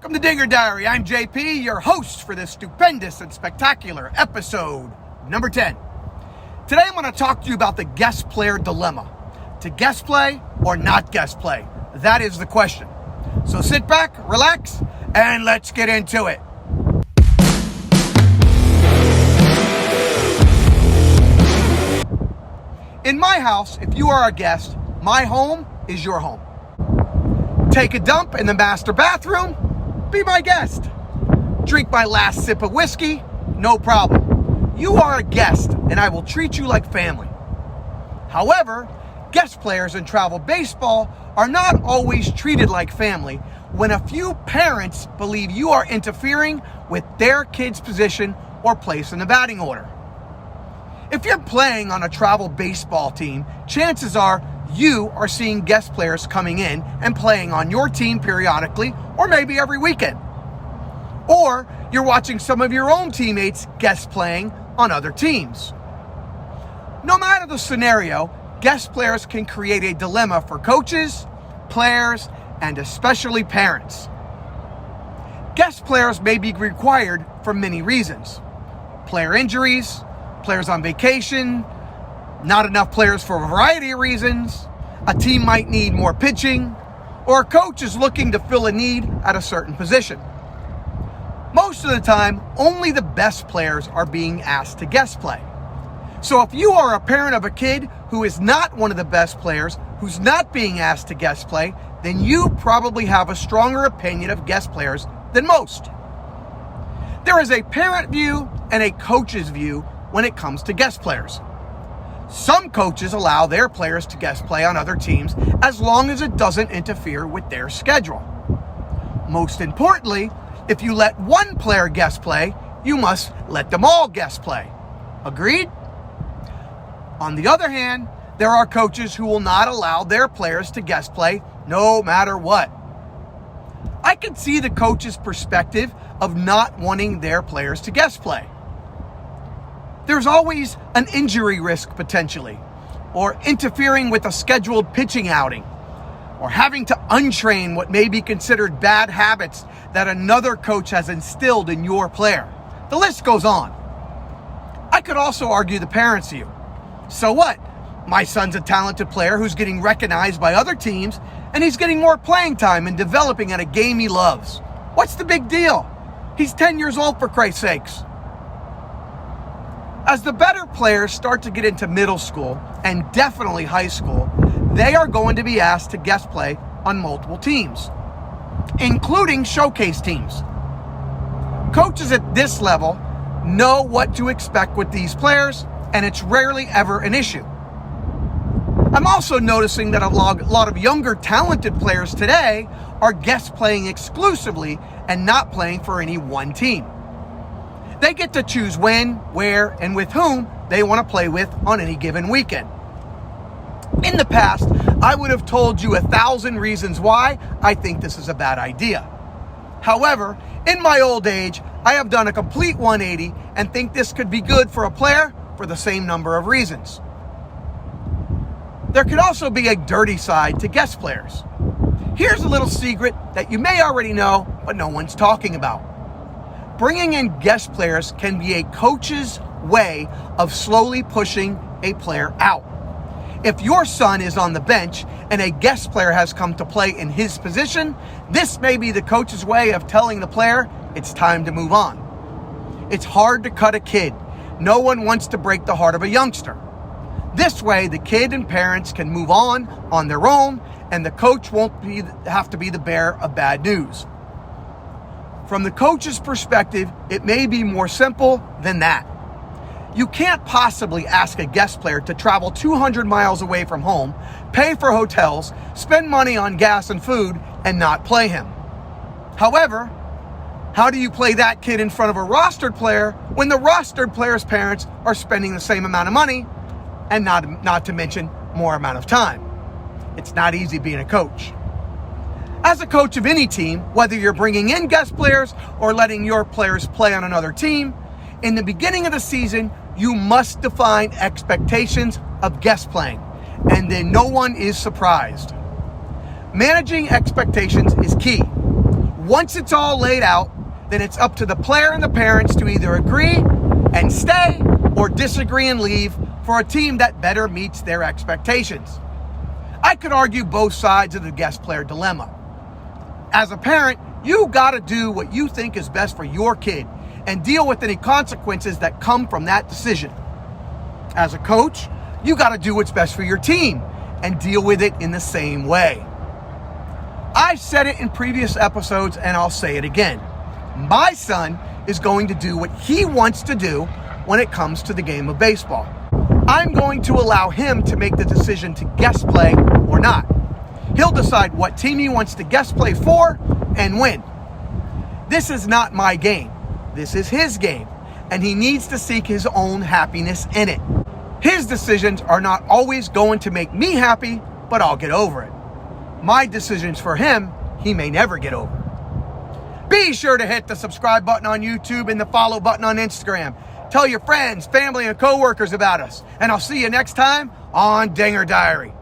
Welcome to Dinger Diary. I'm JP, your host for this stupendous and spectacular episode number 10. Today I'm going to talk to you about the guest player dilemma. To guest play or not guest play? That is the question. So sit back, relax, and let's get into it. In my house, if you are a guest, my home is your home. Take a dump in the master bathroom, be my guest. Drink my last sip of whiskey, no problem. You are a guest, and I will treat you like family. However, guest players in travel baseball are not always treated like family when a few parents believe you are interfering with their kid's position or place in the batting order. If you're playing on a travel baseball team, chances are you are seeing guest players coming in and playing on your team periodically or maybe every weekend. Or you're watching some of your own teammates guest playing on other teams. No matter the scenario, guest players can create a dilemma for coaches, players, and especially parents. Guest players may be required for many reasons. Player injuries, players on vacation, not enough players for a variety of reasons, a team might need more pitching, or a coach is looking to fill a need at a certain position. Most of the time, only the best players are being asked to guest play. So if you are a parent of a kid who is not one of the best players, who's not being asked to guest play, then you probably have a stronger opinion of guest players than most. There is a parent view and a coach's view when it comes to guest players. Some coaches allow their players to guest play on other teams as long as it doesn't interfere with their schedule. Most importantly, if you let one player guest play, you must let them all guest play. Agreed? On the other hand, there are coaches who will not allow their players to guest play no matter what. I can see the coach's perspective of not wanting their players to guest play. There's always an injury risk potentially, or interfering with a scheduled pitching outing, or having to untrain what may be considered bad habits that another coach has instilled in your player. The list goes on. I could also argue the parents' view. So what? My son's a talented player who's getting recognized by other teams, and he's getting more playing time and developing at a game he loves. What's the big deal? He's 10 years old, for Christ's sakes. As the better players start to get into middle school and definitely high school, they are going to be asked to guest play on multiple teams, including showcase teams. Coaches at this level know what to expect with these players, and it's rarely ever an issue. I'm also noticing that a lot of younger talented players today are guest playing exclusively and not playing for any one team. They get to choose when, where, and with whom they want to play with on any given weekend. In the past, I would have told you 1,000 reasons why I think this is a bad idea. However, in my old age, I have done a complete 180 and think this could be good for a player for the same number of reasons. There could also be a dirty side to guest players. Here's a little secret that you may already know, but no one's talking about. Bringing in guest players can be a coach's way of slowly pushing a player out. If your son is on the bench and a guest player has come to play in his position, this may be the coach's way of telling the player it's time to move on. It's hard to cut a kid. No one wants to break the heart of a youngster. This way, the kid and parents can move on their own, and the coach won't have to be the bearer of bad news. From the coach's perspective, it may be more simple than that. You can't possibly ask a guest player to travel 200 miles away from home, pay for hotels, spend money on gas and food, and not play him. However, how do you play that kid in front of a rostered player when the rostered player's parents are spending the same amount of money and not to mention more amount of time? It's not easy being a coach. As a coach of any team, whether you're bringing in guest players or letting your players play on another team, in the beginning of the season, you must define expectations of guest playing, and then no one is surprised. Managing expectations is key. Once it's all laid out, then it's up to the player and the parents to either agree and stay or disagree and leave for a team that better meets their expectations. I could argue both sides of the guest player dilemma. As a parent, you gotta do what you think is best for your kid and deal with any consequences that come from that decision. As a coach, you gotta do what's best for your team and deal with it in the same way. I've said it in previous episodes and I'll say it again. My son is going to do what he wants to do when it comes to the game of baseball. I'm going to allow him to make the decision to guest play or not. He'll decide what team he wants to guest play for and when. This is not my game. This is his game, and he needs to seek his own happiness in it. His decisions are not always going to make me happy, but I'll get over it. My decisions for him, he may never get over. Be sure to hit the subscribe button on YouTube and the follow button on Instagram. Tell your friends, family, and coworkers about us. And I'll see you next time on Dinger Diary.